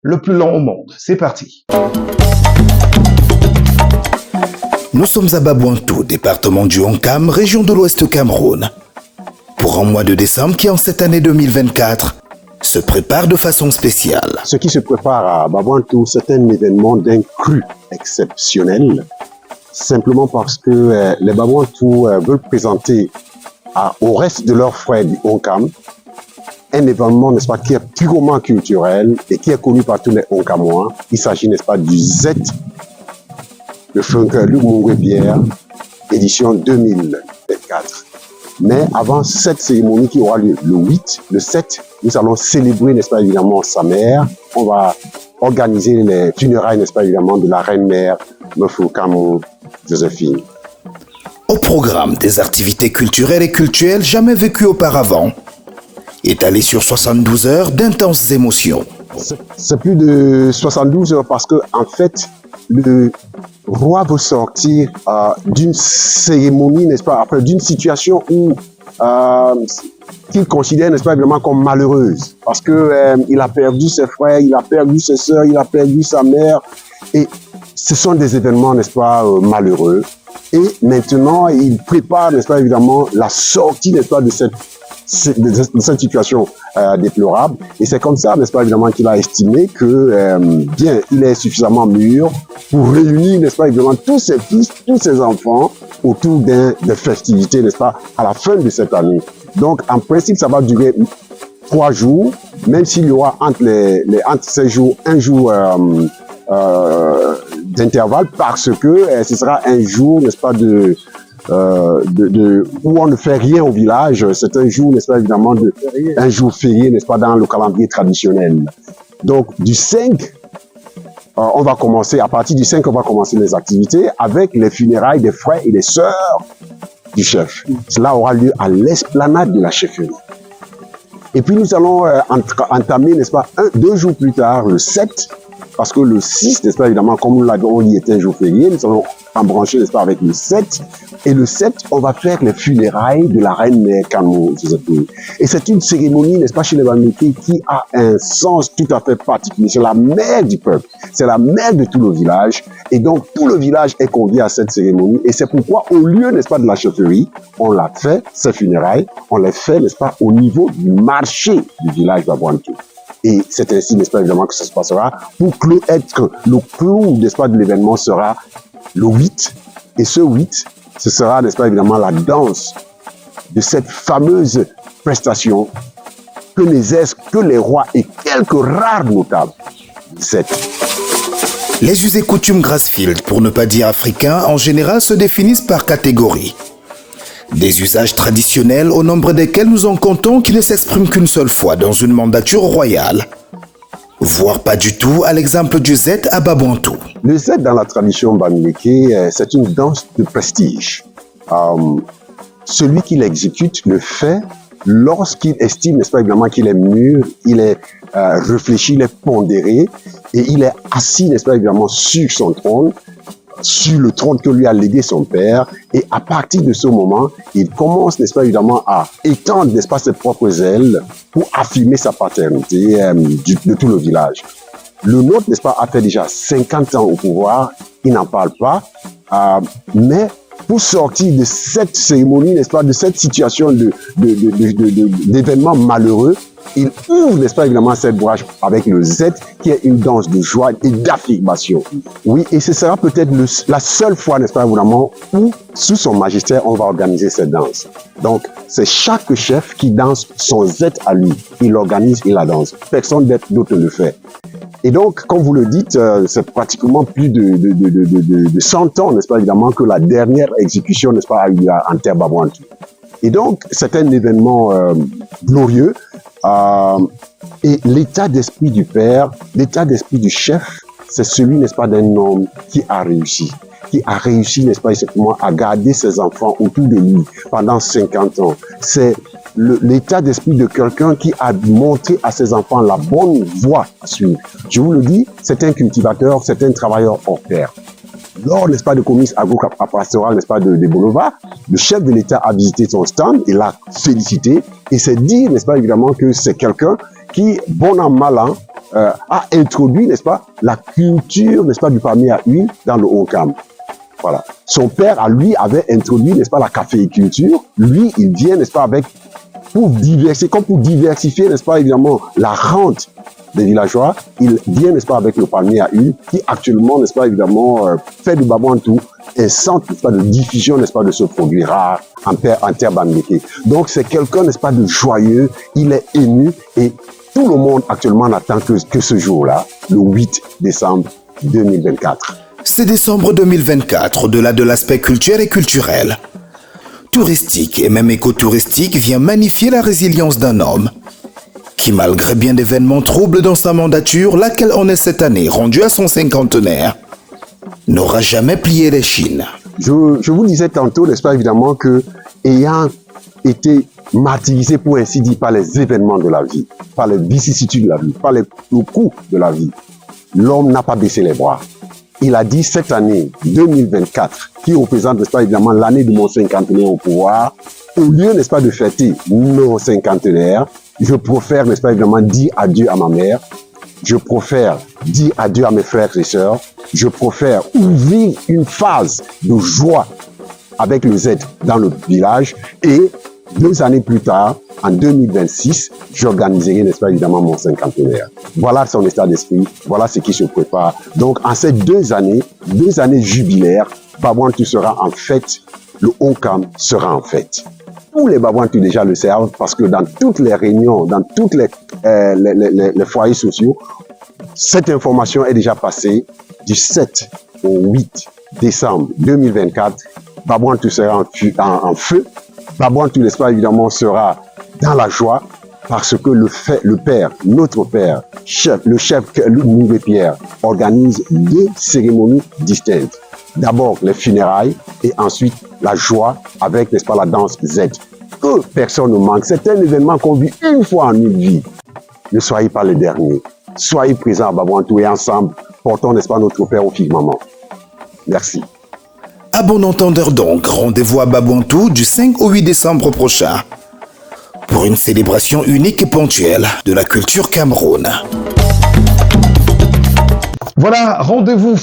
le plus long au monde. C'est parti. Nous sommes à Babouantou, département du Honkam, région de l'Ouest Cameroun. Pour un mois de décembre qui, en cette année 2024, se prépare de façon spéciale. Ce qui se prépare à Babouantou, c'est un événement d'un cru exceptionnel, simplement parce que les Babouantou veulent présenter au reste de leurs frères du Honkam un événement, n'est-ce pas, qui est purement culturel et qui est connu par tous les Honkamois. Il s'agit, n'est-ce pas, du Z, le Funker Lumungwe Bière, édition 2024. Mais avant cette cérémonie qui aura lieu le 8, le 7, nous allons célébrer, n'est-ce pas, évidemment, sa mère. On va organiser les funérailles, n'est-ce pas, évidemment, de la reine-mère, Mefoukamou Joséphine. Au programme des activités culturelles et cultuelles jamais vécues auparavant, étalées sur 72 heures d'intenses émotions. C'est plus de 72 heures parce que, en fait, le roi veut sortir d'une cérémonie, n'est-ce pas, après d'une situation où qu'il considère, n'est-ce pas, vraiment comme malheureuse, parce que il a perdu ses frères, il a perdu ses sœurs, il a perdu sa mère, et ce sont des événements, n'est-ce pas, malheureux. Et maintenant, il prépare, n'est-ce pas, évidemment, la sortie, n'est-ce pas, de cette situation déplorable. Et c'est comme ça, n'est-ce pas, évidemment, qu'il a estimé que, bien, il est suffisamment mûr pour réunir, n'est-ce pas, évidemment, tous ses fils, tous ses enfants autour de festivités, n'est-ce pas, à la fin de cette année. Donc, en principe, ça va durer 3 jours, même s'il y aura entre ces jours, un jour d'intervalle, parce que ce sera un jour, n'est-ce pas, où on ne fait rien au village. C'est un jour, n'est-ce pas, évidemment, un jour férié, n'est-ce pas, dans le calendrier traditionnel. Donc, du 5, on va commencer, à partir du 5, on va commencer les activités avec les funérailles des frères et des sœurs du chef. Cela aura lieu à l'esplanade de la chefferie. Et puis, nous allons entamer, n'est-ce pas, 2 jours plus tard, le 7, parce que le 6, n'est-ce pas, évidemment, comme nous l'avons dit, était un jour férié, nous allons embrancher, n'est-ce pas, avec le 7. Et le 7, on va faire les funérailles de la reine-mère Kamou Joséphine. Et c'est une cérémonie, n'est-ce pas, chez les Bamileke qui a un sens tout à fait particulier. C'est la mère du peuple, c'est la mère de tout le village. Et donc, tout le village est convié à cette cérémonie. Et c'est pourquoi, au lieu, n'est-ce pas, de la chefferie, on l'a fait, ces funérailles, on les fait, n'est-ce pas, au niveau du marché du village d'Abouantou. Et c'est ainsi, n'est-ce pas, évidemment, que ça se passera pour être le clou, n'est-ce pas, de l'événement sera le 8. Et ce 8, ce sera, n'est-ce pas, évidemment, la danse de cette fameuse prestation que n'exercent que les rois et quelques rares notables. Les us et coutumes Grassfield, pour ne pas dire africains, en général se définissent par catégories. Des usages traditionnels au nombre desquels nous en comptons qui ne s'expriment qu'une seule fois dans une mandature royale. Voire pas du tout à l'exemple du Z à Babouantou. Le Z dans la tradition bamileke, c'est une danse de prestige. Celui qui l'exécute le fait lorsqu'il estime, n'est-ce pas, évidemment, qu'il est mûr, il est réfléchi, il est pondéré, et il est assis, n'est-ce pas, évidemment, sur son trône, sur le trône que lui a légué son père, et à partir de ce moment, il commence, n'est-ce pas, évidemment, à étendre, n'est-ce pas, ses propres ailes pour affirmer sa paternité de tout le village. Le nôtre, n'est-ce pas, a fait déjà 50 ans au pouvoir, il n'en parle pas, mais pour sortir de cette cérémonie, n'est-ce pas, de cette situation d'événements malheureux, il ouvre, n'est-ce pas, évidemment, cette brèche avec le Z, qui est une danse de joie et d'affirmation. Oui, et ce sera peut-être la seule fois, n'est-ce pas, évidemment, où, sous son magistère, on va organiser cette danse. Donc, c'est chaque chef qui danse son Z à lui. Il l'organise, il la danse. Personne d'autre ne le fait. Et donc, comme vous le dites, c'est pratiquement plus de 100 ans, n'est-ce pas, évidemment, que la dernière exécution, n'est-ce pas, a eu lieu en terre Babouantou. Et donc, c'est un événement glorieux. Et l'état d'esprit du père, l'état d'esprit du chef, c'est celui, n'est-ce pas, d'un homme qui a réussi, n'est-ce pas, exactement, à garder ses enfants autour de lui pendant 50 ans. C'est l'état d'esprit de quelqu'un qui a montré à ses enfants la bonne voie à suivre. Je vous le dis, c'est un cultivateur, c'est un travailleur hors pair. Lors, n'est-ce pas, de comice agro-pastoral, n'est-ce pas, de Bolova, le chef de l'État a visité son stand, il l'a félicité, et c'est dire, n'est-ce pas, évidemment, que c'est quelqu'un qui, bon an, mal an, a introduit, n'est-ce pas, la culture, n'est-ce pas, du palmier à huile dans le Haut-Cam. Voilà. Son père, à lui, avait introduit, n'est-ce pas, la caféiculture. Lui, il vient, n'est-ce pas, pour diversifier, n'est-ce pas, évidemment, la rente des villageois. Il vient, n'est-ce pas, avec le palmier à huile, qui actuellement, n'est-ce pas, évidemment, fait du Babouantou un centre, n'est-ce pas, de diffusion, n'est-ce pas, de ce produit rare en terre bamileke. Donc, c'est quelqu'un, n'est-ce pas, de joyeux. Il est ému et tout le monde actuellement n'attend que ce jour-là, le 8 décembre 2024. C'est décembre 2024, au-delà de l'aspect culturel et culturel, touristique et même écotouristique, vient magnifier la résilience d'un homme qui, malgré bien d'événements troubles dans sa mandature, laquelle en est cette année rendue à son cinquantenaire, n'aura jamais plié les chines. Je vous disais tantôt, n'est-ce pas, évidemment, que ayant été martyrisé, pour ainsi dire, par les événements de la vie, par les vicissitudes de la vie, par le coups de la vie, l'homme n'a pas baissé les bras. Il a dit cette année 2024, qui représente, n'est-ce pas, évidemment, l'année de mon cinquantenaire au pouvoir, au lieu, n'est-ce pas, de fêter mon cinquantenaire, je préfère, n'est-ce pas, évidemment, dire adieu à ma mère, je préfère dire adieu à mes frères et sœurs, je préfère ouvrir une phase de joie avec le Z dans le village et 2 années plus tard, en 2026, j'organiserai, n'est-ce pas, évidemment, mon cinquantenaire. Voilà son état d'esprit, voilà ce qui se prépare. Donc, en ces 2 années jubilaires, Babouantou sera en fête, le Haut-Cam sera en fête. Tous les Babouantou déjà le servent parce que dans toutes les réunions, dans tous les foyers sociaux, cette information est déjà passée du 7 au 8 décembre 2024. Babouantou sera en feu. Babouantou, n'est-ce pas, évidemment, sera dans la joie parce que le père, notre père, le chef Louis Pierre, organise 2 cérémonies distinctes. D'abord les funérailles et ensuite la joie avec, n'est-ce pas, la danse Z. Que personne ne manque. C'est un événement qu'on vit une fois en une vie. Ne soyez pas les derniers. Soyez présents à Babouantou et ensemble, portons, n'est-ce pas, notre père au firmament. Merci. À bon entendeur donc, rendez-vous à Babouantou du 5 au 8 décembre prochain pour une célébration unique et ponctuelle de la culture Cameroun. Voilà, rendez-vous